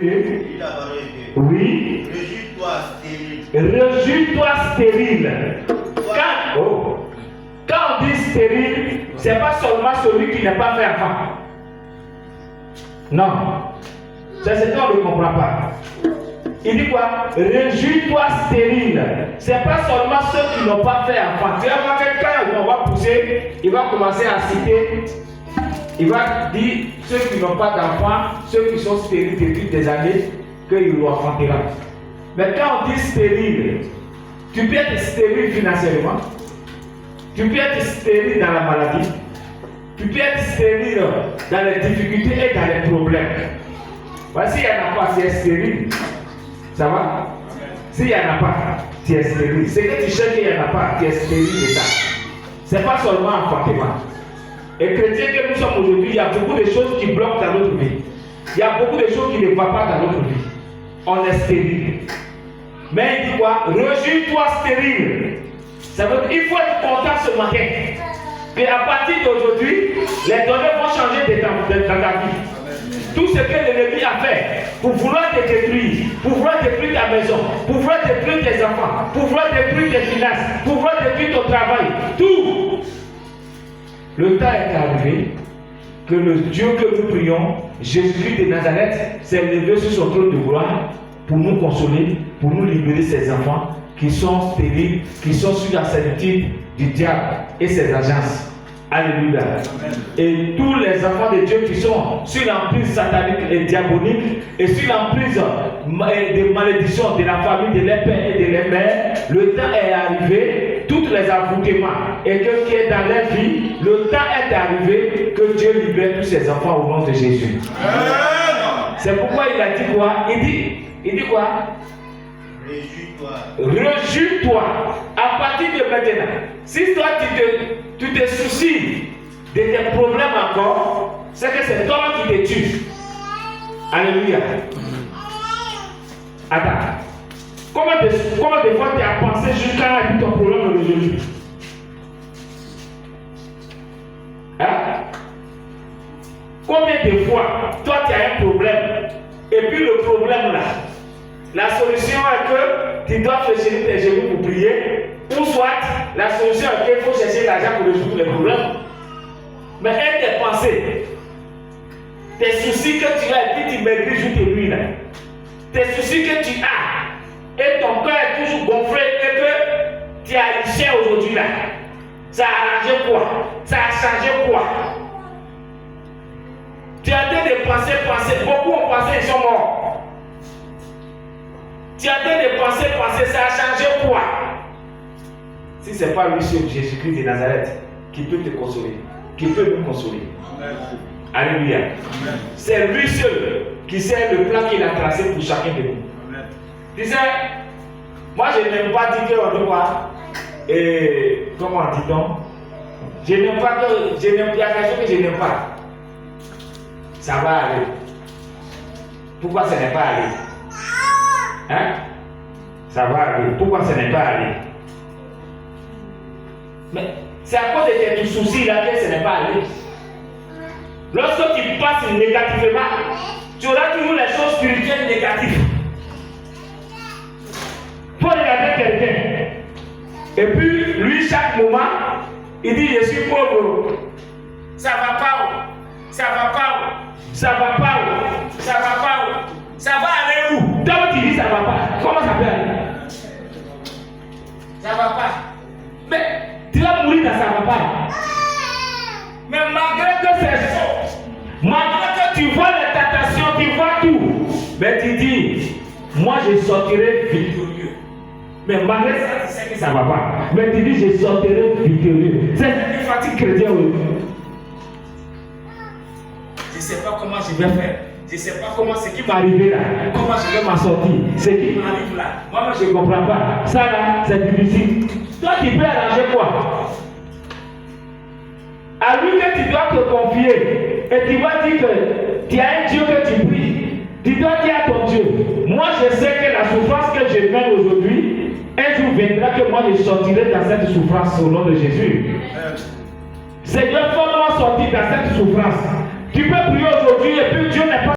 Oui. Réjouis-toi stérile. Quand on dit stérile, c'est pas seulement celui qui n'est pas fait enfant. Non. C'est ce qu'on ne comprend pas. Il dit quoi? Réjouis-toi stérile. C'est pas seulement ceux qui n'ont pas fait enfant. Tu vas voir quelqu'un, on va pousser, il va commencer à citer. Il va dire ceux qui n'ont pas d'enfants, ceux qui sont stériles depuis des années, qu'ils l'ont enfanteront. Mais quand on dit stérile, tu peux être stérile financièrement, tu peux être stérile dans la maladie, tu peux être stérile dans les difficultés et dans les problèmes. Voici, il n'y en a pas, tu es stérile. Ça va? S'il n'y en a pas, tu es stérile. C'est que tu cherches qu'il n'y en a pas, tu es stérile de ça. Ce n'est pas seulement enfantement. Et chrétiens que nous sommes aujourd'hui, il y a beaucoup de choses qui bloquent dans notre vie. Il y a beaucoup de choses qui ne vont pas dans notre vie. On est stérile. Mais il dit quoi? Réjouis-toi stérile. Ça veut dire qu'il faut être content ce matin. qu'à partir d'aujourd'hui, les données vont changer dans ta vie. Tout ce que l'ennemi a fait pour vouloir te détruire, pour vouloir détruire ta maison, pour vouloir détruire tes enfants, pour vouloir détruire tes finances, pour vouloir détruire ton travail, tout. Le temps est arrivé que le Dieu que nous prions, Jésus-Christ de Nazareth, s'est levé sur son trône de gloire pour nous consoler, pour nous libérer ses enfants qui sont stériles, qui sont sous la servitude du diable et ses agences. Alléluia. Amen. Et tous les enfants de Dieu qui sont sur l'emprise satanique et diabolique et sur l'emprise de malédiction de la famille, de leurs pères et de leurs mères, le temps est arrivé, tous les envoûtements et que qui est dans leur vie, le temps est arrivé que Dieu libère tous ses enfants au nom de Jésus. Amen. C'est pourquoi il a dit quoi? Il dit quoi? Réjouis-toi. À partir de maintenant, si toi tu te soucies de tes problèmes encore, c'est que c'est toi qui te tue. Alléluia. Attends. Comment de fois tu as pensé jusqu'à là ton problème aujourd'hui? Hein? Combien de fois toi tu as un problème et puis le problème là, la solution est que tu dois fléchir tes genoux pour prier, ou soit la solution est qu'il faut chercher l'argent pour résoudre les problèmes. Mais aie tes pensées, tes soucis que tu as et puis tu maigris jour et nuit là, tes soucis que tu as et ton cœur est toujours gonflé et que tu as riché aujourd'hui là, ça a arrangé quoi? Ça a changé quoi? Tu as des pensées, beaucoup ont pensé ils sont morts. Tu as des pensées, ça a changé quoi? Si ce n'est pas lui seul, Jésus-Christ de Nazareth, qui peut te consoler, qui peut nous consoler. Amen. Alléluia. Amen. C'est lui seul qui sait le plan qu'il a tracé pour chacun de nous. Amen. Tu sais, moi je n'aime pas dire qu'on doit, comment dit-on? Je n'aime pas que, il y a quelque chose que je n'aime pas. Ça va aller. Pourquoi ça n'est pas allé? Hein? Ça va aller. Pourquoi ça n'est pas allé? Mais c'est à cause de tes soucis là que ça n'est pas allé. Lorsque tu passes négativement, tu auras toujours les choses spirituelles négatives. Il faut regarder quelqu'un. Et puis, lui, chaque moment, il dit je suis pauvre. Ça va pas où? Ça va pas où? Ça va pas où? Ça va pas où? Ça va aller où? Donc tu dis ça va pas. Comment ça peut aller? Ça va pas. Mais tu vas mourir dans ça va pas. Mais malgré que c'est chaud, malgré que tu vois les tentations, tu vois tout, mais tu dis, moi je sortirai victorieux. Mais malgré ça, tu sais que ça va pas. Mais tu dis, je sortirai victorieux. C'est une fatigue chrétienne. Je ne sais pas comment je vais faire. Je ne sais pas comment ce qui m'est arrivé là, comment je vais m'en sortir, ce qui m'arrive là. Moi, je ne comprends pas. Ça là, c'est difficile. Toi, tu peux arranger quoi? À lui que tu dois te confier et tu vas dire que tu as un Dieu que tu pries. Tu dois dire à ton Dieu, moi je sais que la souffrance que je mène aujourd'hui, un jour viendra que moi je sortirai dans cette souffrance au nom de Jésus. Seigneur, fais-moi sortir dans cette souffrance. Tu peux prier aujourd'hui et puis Dieu n'est pas